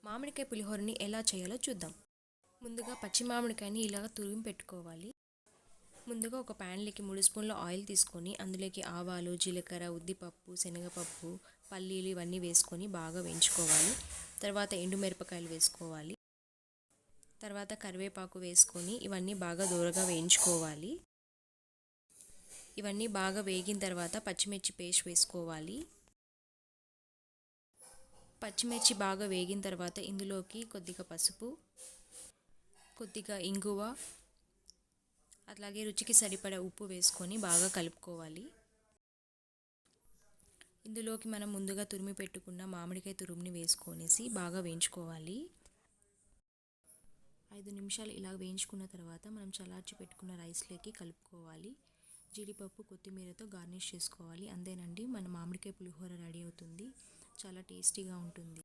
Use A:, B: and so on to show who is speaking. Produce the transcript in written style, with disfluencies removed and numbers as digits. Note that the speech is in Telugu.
A: మామిడికాయ పులిహోరని ఎలా చేయాలో చూద్దాం. ముందుగా పచ్చి మామిడికాయని ఇలాగ తురిమి పెట్టుకోవాలి. ముందుగా ఒక ప్యాన్లోకి 3 స్పూన్ల ఆయిల్ తీసుకొని అందులోకి ఆవాలు, జీలకర్ర, ఉద్దిపప్పు, శనగపప్పు, పల్లీలు ఇవన్నీ వేసుకొని బాగా వేయించుకోవాలి. తర్వాత ఎండుమిరపకాయలు వేసుకోవాలి. తర్వాత కరివేపాకు వేసుకొని ఇవన్నీ బాగా దూరగా వేయించుకోవాలి. ఇవన్నీ బాగా వేగిన తర్వాత పచ్చిమిర్చి పేస్ట్ వేసుకోవాలి. పచ్చిమిర్చి బాగా వేగిన తర్వాత ఇందులోకి కొద్దిగా పసుపు, కొద్దిగా ఇంగువ, అలాగే రుచికి సరిపడా ఉప్పు వేసుకొని బాగా కలుపుకోవాలి. ఇందులోకి మనం ముందుగా తురిమి పెట్టుకున్న మామిడికాయ తురుముని వేసుకొనేసి బాగా వేయించుకోవాలి. 5 నిమిషాలు ఇలా వేయించుకున్న తర్వాత మనం చల్లార్చి పెట్టుకున్న రైస్లోకి కలుపుకోవాలి. జీడిపప్పు, కొత్తిమీరతో గార్నిష్ చేసుకోవాలి. అంతేనండి, మన మామిడికాయ పులిహోర రెడీ అవుతుంది. చాలా టేస్టీగా ఉంటుంది.